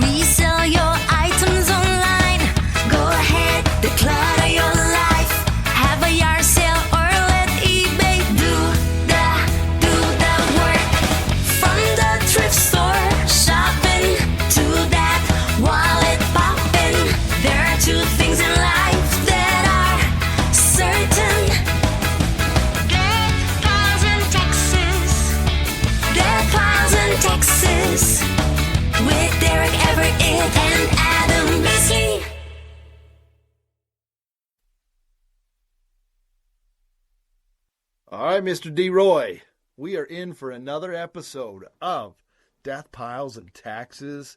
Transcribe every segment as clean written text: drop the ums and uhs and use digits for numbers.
Resell your items online. Go ahead, declutter your life. Have a yard sale or let eBay do the work. From the thrift store shopping to that wallet popping. There are two things in life that are certain. Deathpiles in Texas. Deathpiles in Texas. With Derek Everitt and Adam Beesley. All right, Mr. D. Roy, we are in for another episode of Deathpiles and Taxes.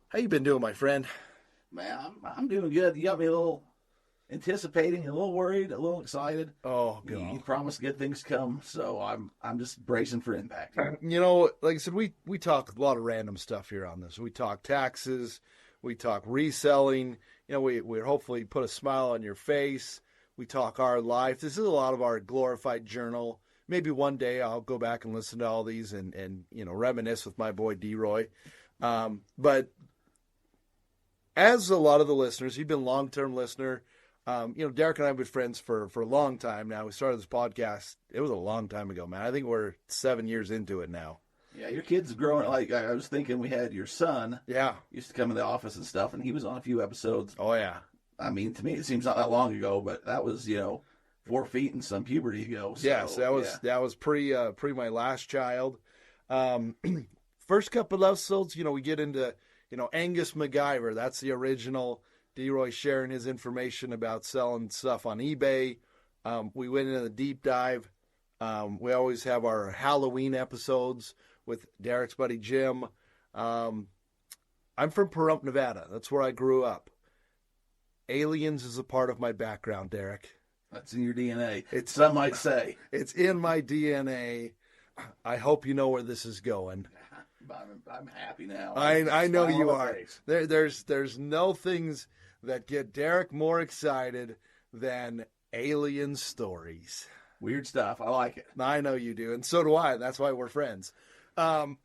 How you been doing, my friend? Man, I'm doing good. You got me a little anticipating, a little worried, a little excited. Oh, You God. promised good things come, so I'm just bracing for impact. You know, like I said, we talk a lot of random stuff here on this. We talk taxes. We talk reselling. You know, we hopefully put a smile on your face. We talk our life. This is a lot of our glorified journal. Maybe one day I'll go back and listen to all these and you know, reminisce with my boy D-Roy. But as a lot of the listeners, you've been a long-term listener. You know, Derek and I have been friends for a long time now. We started this podcast. It was a long time ago, man. I think we're 7 years into it now. Yeah, your kid's growing. Like I was thinking, we had your son. Yeah. Used to come in the office and stuff, and he was on a few episodes. Oh, yeah. I mean, to me, it seems not that long ago, but that was 4 feet and some puberty ago. So, Yes, that was pre my last child. First couple of episodes, you know, we get into, you know, Angus MacGyver. That's the original. D-Roy sharing his information about selling stuff on eBay. We went into the deep dive. We always have our Halloween episodes with Derek's buddy Jim. I'm from Pahrump, Nevada. That's where I grew up. Aliens is a part of my background, Derek. That's in your DNA. Some might say. It's in my DNA. I hope you know where this is going. I'm happy now. I know Smile you on my are. face. There's no things that get Derek more excited than alien stories. Weird stuff. I like it. I know you do, and so do I. That's why we're friends. So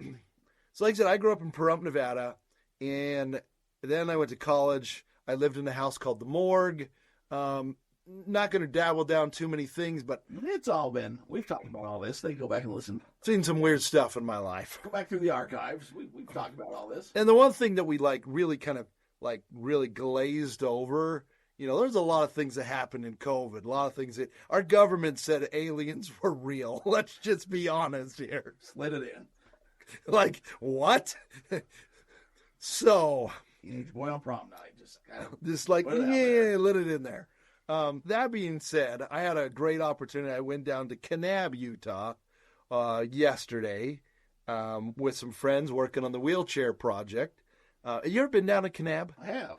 like I said, I grew up in Pahrump, Nevada, and then I went to college. I lived in a house called the Morgue. Not going to dabble down too many things, but It's all been. We've talked about all this. They can go back and listen. seen some weird stuff in my life. Go back through the archives. We've talked about all this. And the one thing that we really glazed over, you know, there's a lot of things that happened in COVID. A lot of things that our government said aliens were real. Let's just be honest here. Slid it in. Like, what? So, You need to boy on prom night. Just kind of. just like, Put it out there. yeah, let it in there. That being said, I had a great opportunity. I went down to Kanab, Utah, yesterday, with some friends working on the wheelchair project. You ever been down to Kanab? I have.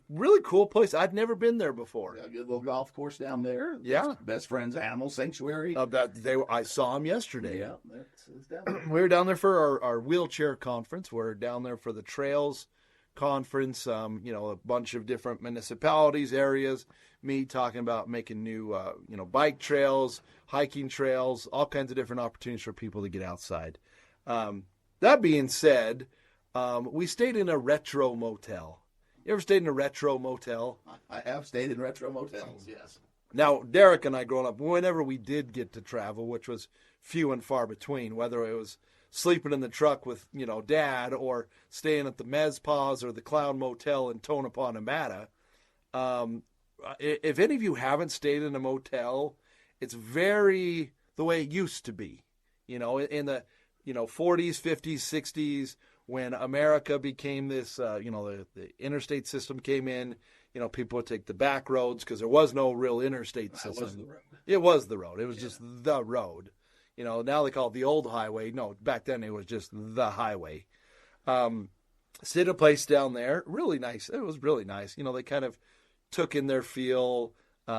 Really cool place. I'd never been there before. Got a good little golf course down there. Yeah. Best Friends Animal Sanctuary. I saw them yesterday. Yeah, it's down there. We were down there for our wheelchair conference. We're down there for the Trails conference. You know, a bunch of different municipalities, areas. Me talking about making new, bike trails, hiking trails, all kinds of different opportunities for people to get outside. That being said, we stayed in a retro motel. You ever stayed in a retro motel? I have stayed in retro motels, yes. Now, Derek and I growing up, whenever we did get to travel, which was few and far between, whether it was sleeping in the truck with, Dad or staying at the Mezpaz or the Clown Motel in Tonopah, Nevada, if any of you haven't stayed in a motel, it's very the way it used to be. In the, 40s, 50s, 60s, when America became this, the interstate system came in, people would take the back roads because there was no real interstate system. Was the road. It was the road. It was just the road. Now they call it the old highway. No, back then it was just the highway. Stayed a place down there. Really nice. It was really nice. They kind of took in their feel. They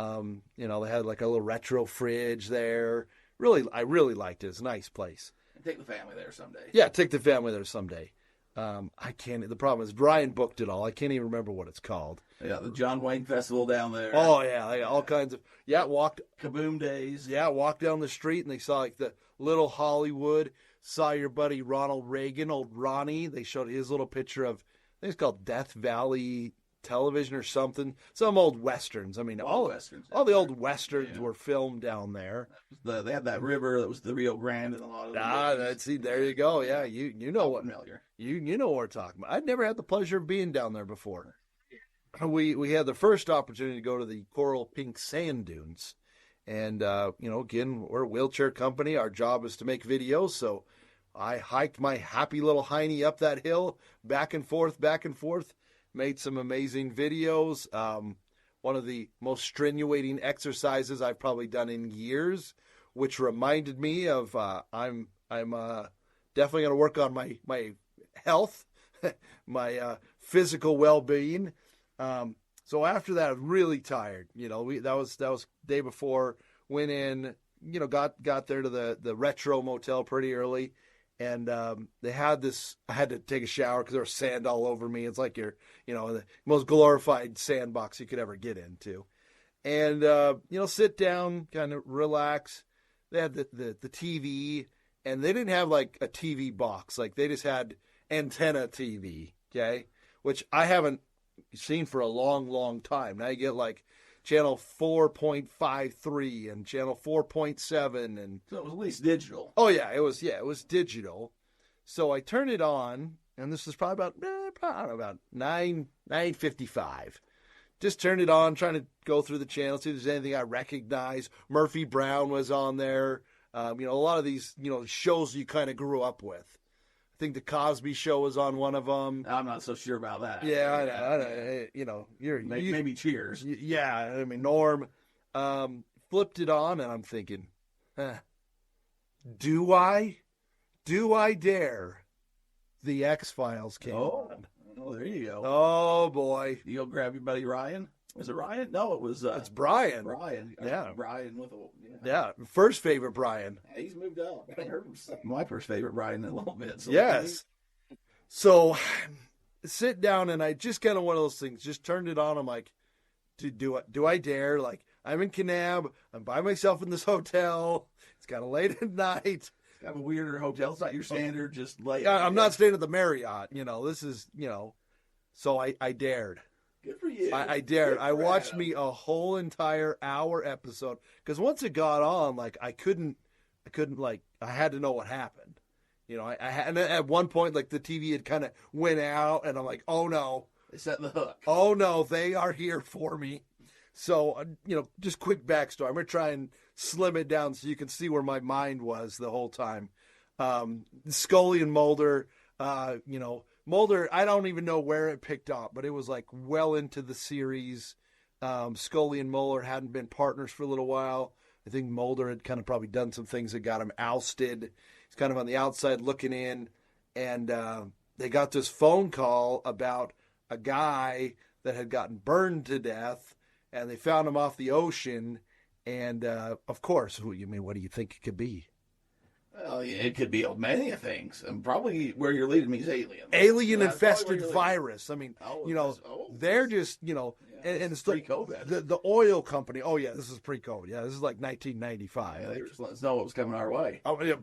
had like a little retro fridge there. I really liked it. It's a nice place. Take the family there someday. Yeah, take the family there someday. The problem is Brian booked it all. I can't even remember what it's called. Yeah, the John Wayne Festival down there. Oh, yeah, all kinds of, walked Kaboom days. Yeah, walked down the street and they saw like the little Hollywood. Saw your buddy Ronald Reagan, old Ronnie. They showed his little picture of, I think it's called Death Valley Television or something. Some old westerns. I mean, all the old westerns were filmed down there. They had that river that was the Rio Grande and a lot of them. See, there you go. Yeah, you know what familiar. You know what we're talking about. I'd never had the pleasure of being down there before. We had the first opportunity to go to the coral pink sand dunes. And, again, we're a wheelchair company. Our job is to make videos. So I hiked my happy little hiney up that hill, back and forth, made some amazing videos. One of the most strenuating exercises I've probably done in years, which reminded me of I'm definitely going to work on my health, my physical well-being. So after that, I was really tired. That was day before. Went in, got there to the Retro Motel pretty early, and they had this. I had to take a shower because there was sand all over me. It's like you're, the most glorified sandbox you could ever get into, and sit down, kind of relax. They had the TV, and they didn't have like a TV box. Like they just had antenna TV. Okay, which I haven't seen for a long, long time. Now you get like channel 4.53 and channel 4.7, and so it was at least digital. Oh yeah, it was digital. So I turned it on, and this was probably about 9:55. Just turned it on, trying to go through the channels, see if there's anything I recognize. Murphy Brown was on there. A lot of these shows you kind of grew up with. I think the Cosby Show was on one of them. I'm not so sure about that. Yeah, I know. Maybe Cheers. Yeah, I mean Norm. Flipped it on, and I'm thinking, do I dare? The X-Files came on. Oh, there you go. Oh boy, you go grab your buddy Ryan. Was it Ryan? No, it was. It's Brian. Brian. Yeah, Brian with a. Yeah, first favorite Brian. Yeah, he's moved up. I heard my first favorite Brian in a little bit. So yes. So, sit down, and I just kind of one of those things. Just turned it on. I'm like, do I dare? Like, I'm in Kanab. I'm by myself in this hotel. It's kind of late at night. It's kind of a weirder hotel. It's not your standard, just late. Yeah, I'm not staying at the Marriott. This is, So I dared. Good for you. I dared. I watched me a whole entire hour episode because once it got on, like I couldn't like I had to know what happened. I had, and at one point like the TV had kind of went out, and I'm like, oh no, they set the hook. Oh no, they are here for me. So just quick backstory. I'm gonna try and slim it down so you can see where my mind was the whole time. Scully and Mulder, Mulder, I don't even know where it picked up, but it was like well into the series. Scully and Mulder hadn't been partners for a little while. I think Mulder had kind of probably done some things that got him ousted. He's kind of on the outside looking in. And they got this phone call about a guy that had gotten burned to death, and they found him off the ocean. And, of course, what do you think it could be? Well, yeah, it could be many things, and probably where you're leading me is aliens. Alien-infested virus. I mean, they're just, and it's pre-COVID. The oil company. Oh, yeah, this is pre-COVID. Yeah, this is like 1995. Yeah, they just let us know what was coming our way. Oh, yeah,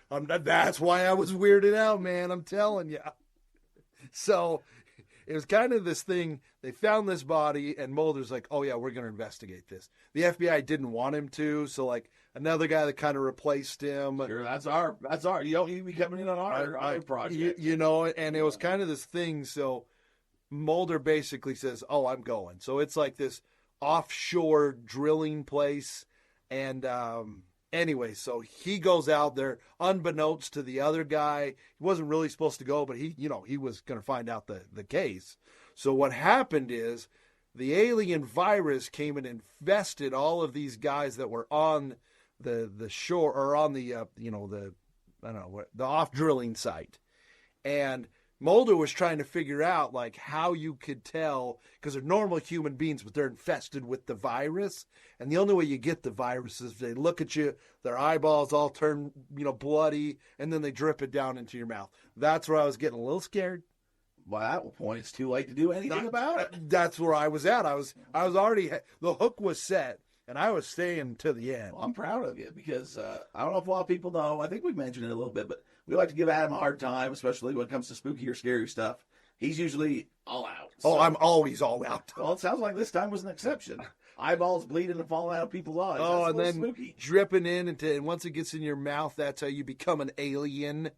that's why I was weirded out, man. I'm telling you. So it was kind of this thing. They found this body, and Mulder's like, oh, yeah, we're going to investigate this. The FBI didn't want him to, so, like, another guy that kind of replaced him. Sure, that's our. You don't need to be coming in on our project. And it was kind of this thing. So Mulder basically says, oh, I'm going. So it's like this offshore drilling place. And anyway, so he goes out there unbeknownst to the other guy. He wasn't really supposed to go, but he was going to find out the case. So what happened is the alien virus came and infested all of these guys that were on the shore or on the the off drilling site. And Mulder was trying to figure out like how you could tell, because they're normal human beings, but they're infested with the virus. And the only way you get the virus is they look at you, their eyeballs all turn, bloody, and then they drip it down into your mouth. That's where I was getting a little scared. By that point, it's too late to do anything about it. That's where I was at. I was already, the hook was set, and I was staying to the end. Well, I'm proud of you because I don't know if a lot of people know. I think we mentioned it a little bit, but we like to give Adam a hard time, especially when it comes to spooky or scary stuff. He's usually all out. Oh, I'm always all out. Well, it sounds like this time was an exception. Eyeballs bleeding and falling out of people's eyes. Oh, That's and then spooky. dripping in, and once it gets in your mouth, that's how you become an alien.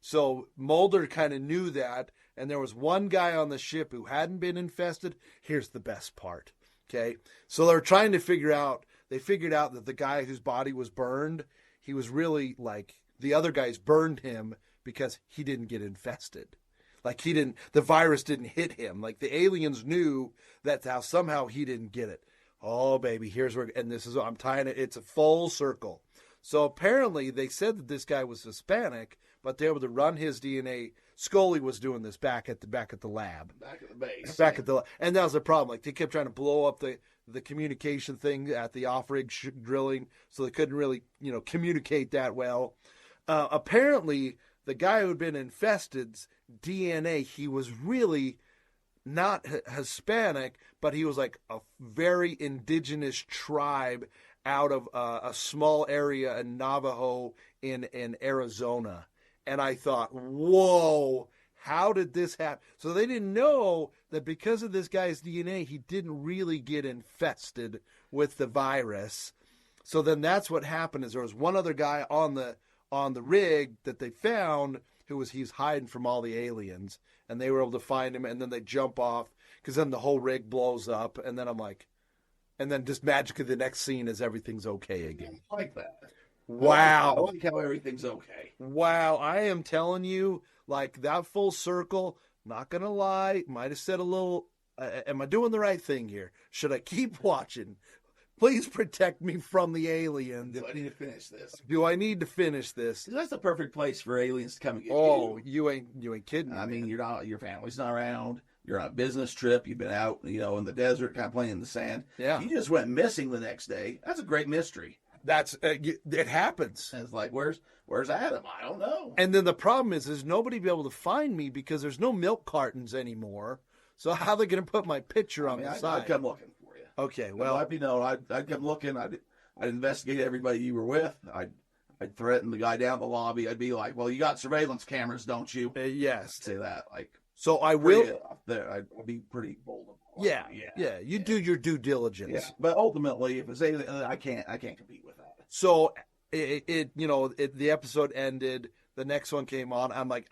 So Mulder kind of knew that, and there was one guy on the ship who hadn't been infested. Here's the best part, okay? So they're trying to figure out, they figured out that the guy whose body was burned, he was really like, the other guys burned him because he didn't get infested. Like the virus didn't hit him. Like the aliens knew that's how somehow he didn't get it. Oh, baby, here's where, and this is, I'm tying it, it's a full circle. So apparently they said that this guy was Hispanic, but they were able to run his DNA. Scully was doing this back at the lab. Back at the base. Back at the, and that was the problem. Like they kept trying to blow up the communication thing at the off-rig drilling, so they couldn't really, communicate that well. Apparently, the guy who had been infested's DNA, he was really not Hispanic, but he was like a very indigenous tribe out of a small area in Navajo in Arizona. And I thought, whoa, how did this happen? So they didn't know that because of this guy's DNA, he didn't really get infested with the virus. So then that's what happened is there was one other guy on the rig that they found he's hiding from all the aliens, and they were able to find him, and then they jump off because then the whole rig blows up, and then I'm like, and then just magically the next scene is everything's okay again. I like that. Wow. I like how everything's okay. Wow, I am telling you, like that full circle, not going to lie, might have said a little, am I doing the right thing here? Should I keep watching? Please protect me from the aliens. Do I need to finish this? Do I need to finish this? That's the perfect place for aliens to come and get Oh, you. you ain't kidding me. I mean, man. your family's not around. You're on a business trip. You've been out, in the desert, kind of playing in the sand. Yeah. You just went missing the next day. That's a great mystery. That's it happens. And it's like, where's Adam? I don't know. And then the problem is nobody be able to find me because there's no milk cartons anymore. So how are they going to put my picture on the side? I'd come looking for you. Okay, well, I'd come looking. I'd investigate everybody you were with. I'd threaten the guy down the lobby. I'd be like, well, you got surveillance cameras, don't you? yes. Say that. Like, So I will. I'd be pretty bold. Yeah. You do your due diligence. Yeah. But ultimately, if it's alien, I can't compete with that. So the episode ended. The next one came on. I'm like,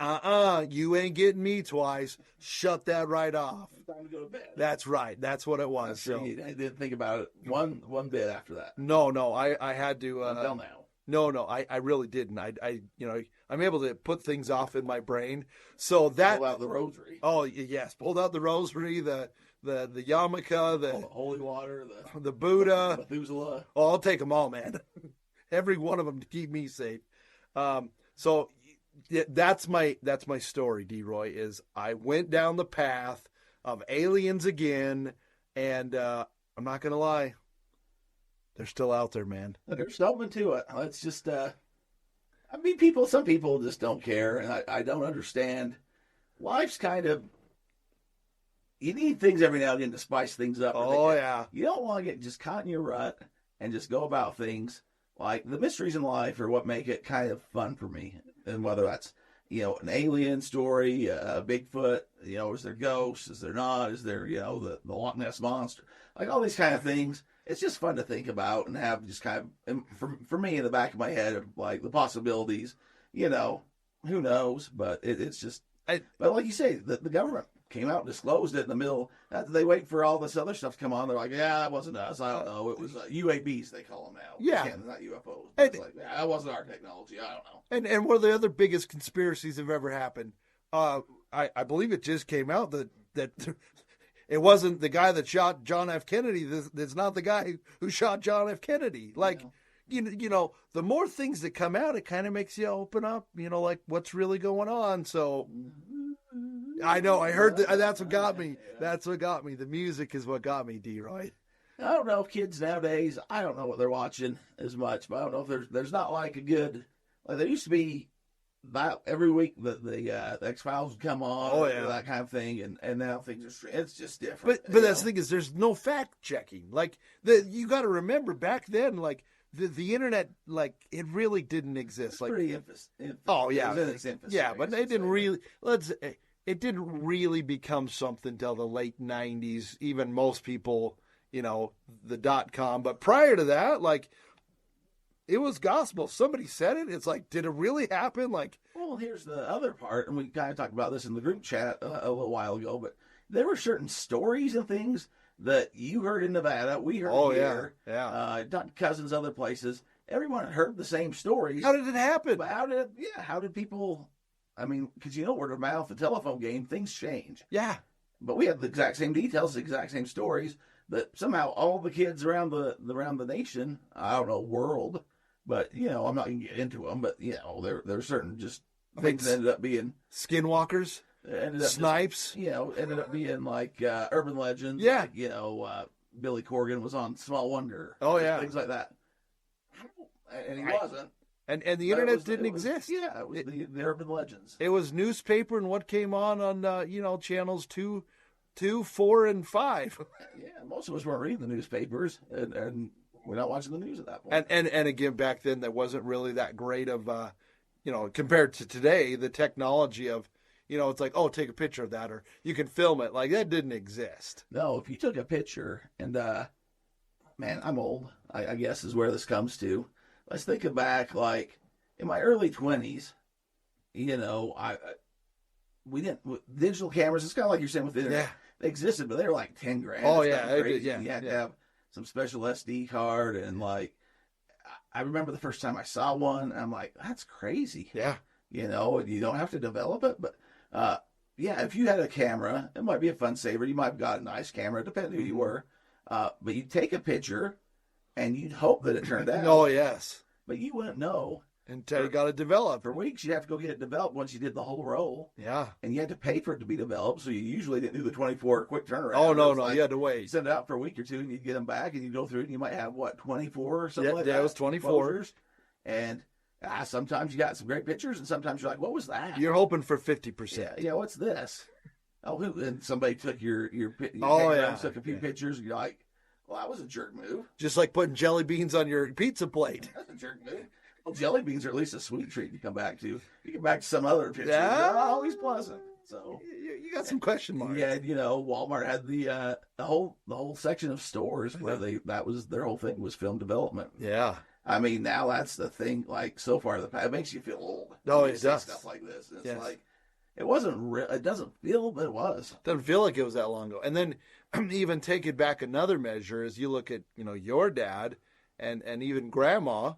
you ain't getting me twice. Shut that right off. Time to go to bed. That's right. That's what it was. So I didn't think about it one bit after that. no, I had to. Until now. No, I really didn't. I'm able to put things off in my brain. So that Pull out the rosary. Oh yes, pulled out the rosary, the yarmulke, The holy water, the Buddha. Methuselah. Oh, I'll take them all, man. Every one of them to keep me safe. So that's my story, D-Roy, is I went down the path of aliens again, and I'm not gonna lie, they're still out there, man. There's something to it. Let's just, some people just don't care, and I don't understand. Life's kind of, you need things every now and then to spice things up. Oh, yeah. You don't want to get just caught in your rut and just go about things. Like, the mysteries in life are what make it kind of fun for me. And whether that's, an alien story, a Bigfoot, is there ghosts, is there not, is there, the Loch Ness Monster, like all these kind of things. It's just fun to think about and have just kind of, for me, in the back of my head, of like the possibilities, who knows, but it's just, but like you say, the government came out and disclosed it in the middle. They wait for all this other stuff to come on. They're like, yeah, that wasn't us. I don't know. It was UAVs, they call them now. Yeah. They're not UFOs. It's like, yeah, that wasn't our technology. I don't know. And one of the other biggest conspiracies that have ever happened, I believe it just came out that it wasn't the guy that shot John F. Kennedy. That's not the guy who shot John F. Kennedy. Like, the more things that come out, it kind of makes you open up, like what's really going on. So I know, I heard that's what got me. That's what got me. The music is what got me, D-Roy. I don't know if kids nowadays, I don't know what they're watching as much, but I don't know if there's not like a good, like there used to be that every week the X-Files would come on, oh yeah, that kind of thing, and now things are, it's just different. But that's the thing is there's no fact checking. Like you got to remember back then, like the internet, like, it really didn't exist. Like, Pretty oh yeah, it was in its infancy, yeah, I but guess it you'd didn't say. really. It didn't really become something till the late '90s. Even most people, the .com. But prior to that, like, it was gospel. Somebody said it. It's like, did it really happen? Like, Well, here's the other part, and we kind of talked about this in the group chat a little while ago, but there were certain stories and things that you heard in Nevada, we heard oh here, yeah. not cousins, other places. Everyone had heard the same stories. How did it happen? But how did people, I mean, because word of mouth, the telephone game, things change. Yeah, But we had the exact same details, the exact same stories, that somehow all the kids around the nation, I don't know, world, but, I'm not going to get into them, but, there are certain just things that ended up being skinwalkers, snipes. ended up being like urban legends. Yeah. Like, Billy Corgan was on Small Wonder. Oh, yeah. Things like that. And he wasn't. And the But internet it didn't was- exist. Yeah, it was the urban legends. It was newspaper and what came on channels 2, 4, and 5. Yeah, most of us weren't reading the newspapers, and we're not watching the news at that point. And again, back then, there wasn't really that great of, compared to today, the technology of, it's like, oh, take a picture of that, or you can film it. Like, that didn't exist. No, if you took a picture, and man, I'm old, I guess is where this comes to. Let's think back, like in my early 20s, we didn't digital cameras. It's kind of like you're saying with the internet. Yeah. They existed, but they were like 10 grand. Oh, It's yeah, nothing they did, crazy. yeah, You had to yeah. have some special SD card, and like I remember the first time I saw one, I'm like, that's crazy. Yeah. And you don't have to develop it, but if you had a camera, it might be a fun saver. You might have got a nice camera, depending who you were. But you'd take a picture, and you'd hope that it turned out. Oh, yes. But you wouldn't know. Until you got it developed. For weeks, you'd have to go get it developed once you did the whole roll. Yeah. And you had to pay for it to be developed, so you usually didn't do the 24 quick turnaround. Oh, no, It was no. like, You had to you wait. send it out for a week or two, and you'd get them back, and you'd go through it, and you might have, 24 or something like that? Yeah, it was 24. Closures. And sometimes you got some great pictures, and sometimes you're like, what was that? You're hoping for 50%. Yeah, what's this? Oh, and somebody took your Oh, camera yeah. and took a few pictures, and you're like, well, that was a jerk move. Just like putting jelly beans on your pizza plate. That's a jerk move. Well, jelly beans are at least a sweet treat to come back to. You get back to some other pictures. Yeah. They're not always pleasant. So You got some question marks. yeah, Walmart had the whole section of stores where that was their whole thing was film development. Yeah. I mean, now that's the thing. Like so far, it makes you feel old. Oh, when you it say does. Stuff like this. It's Yes. like it wasn't real. It doesn't feel, but it was. Doesn't feel like it was that long ago. And then even take it back another measure as you look at, your dad and even grandma,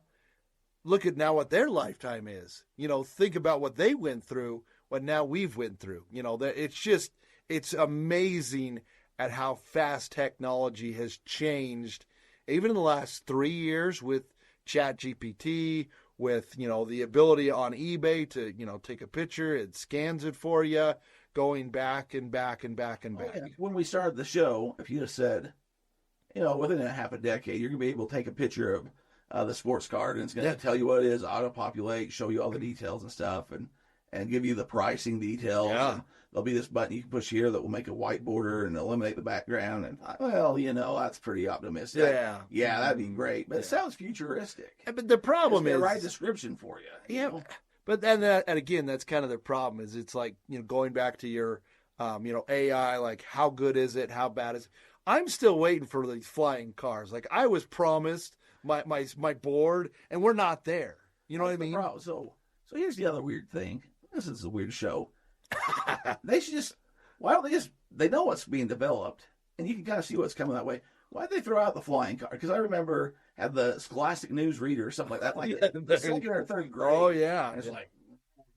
look at now what their lifetime is. Think about what they went through, what now we've went through. It's amazing at how fast technology has changed, even in the last 3 years with ChatGPT, with, the ability on eBay to, take a picture, it scans it for you, going back and back and back and back. Oh, yeah. When we started the show, if you had said, within a half a decade, you're going to be able to take a picture of the sports card, and it's going to tell you what it is, auto-populate, show you all the details and stuff, and give you the pricing details. Yeah. And there'll be this button you can push here that will make a white border and eliminate the background. And, that's pretty optimistic. Yeah. That'd be great. But it sounds futuristic. But the problem It's is the right description for you. Yeah, but then and again, that's kind of the problem. Is it's like going back to your, AI. Like, how good is it? How bad is it? I'm still waiting for these flying cars. Like, I was promised my board, and we're not there. You know what I mean? So here's the other weird thing. This is a weird show. They should why don't they know what's being developed, and you can kind of see what's coming that way. Why'd they throw out the flying car? Because I remember had the Scholastic News Reader or something like that, like the second or third grade. Oh yeah, And it's like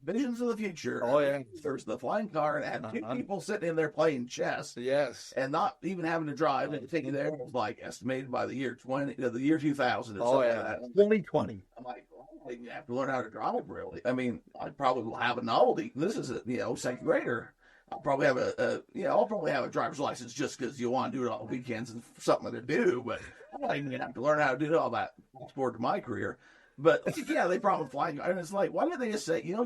visions of the future. Oh yeah, there's the flying car, and had two people sitting in there playing chess, yes, and not even having to drive. And taking there was like estimated by the year 2000. Or something like that. 2020. I'm like, well, you have to learn how to drive, really. I mean, I probably will have a novelty. This is a second grader. I'll probably have a driver's license just because you want to do it on the weekends and something to do. But I'm not even gonna have to learn how to do all that forward to my career. But yeah, they probably flying, and it's like, why didn't they just say, you'll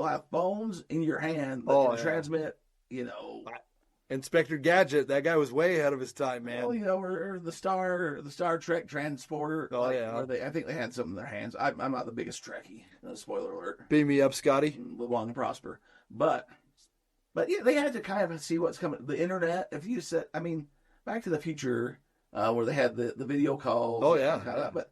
have phones in your hand that can transmit, Inspector Gadget, that guy was way ahead of his time, man. Well, or the Star Trek transporter. Oh, yeah. I think they had something in their hands. I'm not the biggest Trekkie. Spoiler alert. Beam me up, Scotty. Live long and prosper. But yeah, they had to kind of see what's coming. The internet. If you said, I mean, Back to the Future, where they had the video calls. Oh, yeah. But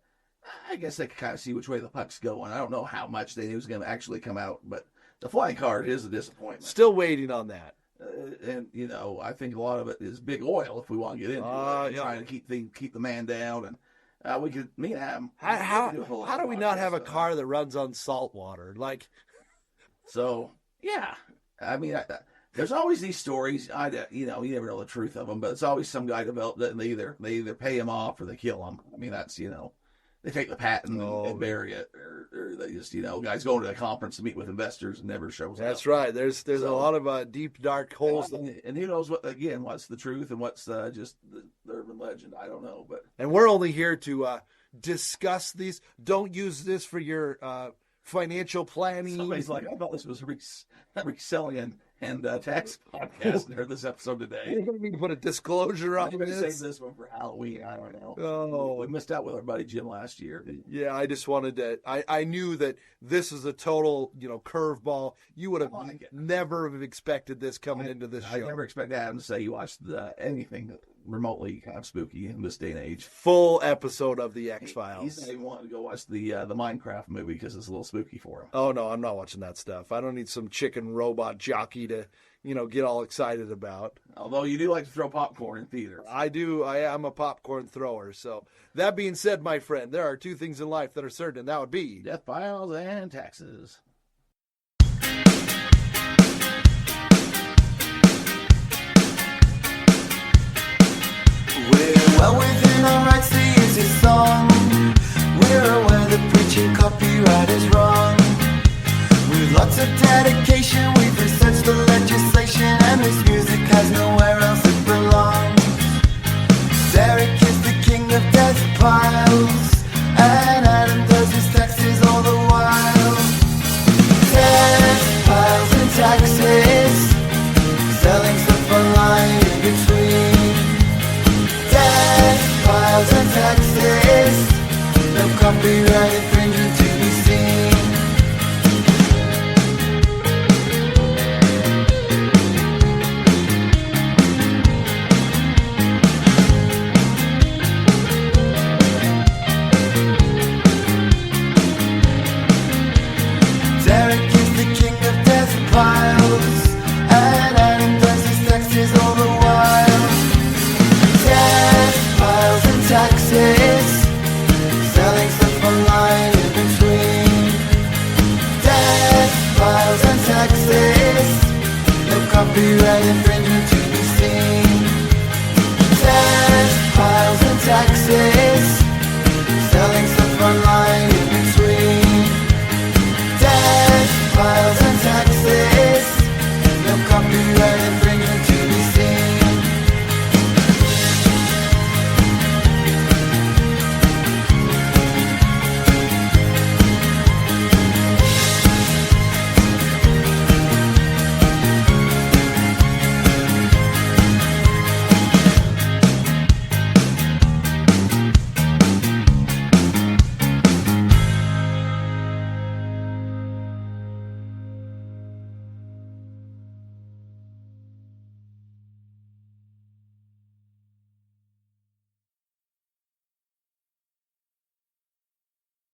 I guess they could kind of see which way the puck's going. I don't know how much they knew was going to actually come out, but the flying card is a disappointment. Still waiting on that. And I think a lot of it is big oil. If we want to get into it, yeah. trying to keep the man down, and we could. Me and Adam. How do we not have a car that runs on salt water? Like, so yeah. I mean, there's always these stories. You never know the truth of them, but it's always some guy developed it, and they either pay him off or they kill him. I mean, that's they take the patent and bury it, or they just guys going to a conference to meet with investors and never shows up. That's right. There's a lot of deep dark holes, and who knows what's the truth and what's just the urban legend. I don't know, but we're only here to discuss these. Don't use this for your financial planning. Somebody's like, I thought this was a reselling and tax podcast or this episode today. You're going to need to put a disclosure on Maybe this. Save this one for Halloween. I don't know. Oh, we missed out with our buddy Jim last year. Yeah, I just wanted to. I knew that this is a total curveball. You would have never have expected this coming into this show. I never expected Adam to say you watched anything remotely kind of spooky in this day and age. Full episode of the X-Files. He's not even wanting to go watch the Minecraft movie because it's a little spooky for him. Oh no, I'm not watching that stuff. I don't need some chicken robot jockey to get all excited about. Although you do like to throw popcorn in theaters. I do. I am a popcorn thrower. So that being said, my friend, there are two things in life that are certain, and that would be Deathpiles and taxes. We're well within our rights to use this song. We're aware that preaching copyright is wrong. With lots of dedication, we've researched the legislation, and this music has nowhere else it belongs. Derek is the king of Deathpiles, and Adam does his taxes all the while. Deathpiles and taxes, selling stuff online in between. Deathpiles and taxes, no copyright infringement to be seen. Derek is the king of Deathpiles, and Adam does his taxes all the while. Deathpiles and taxes, selling stuff online in between. Deathpiles and taxes, no copyright infringement to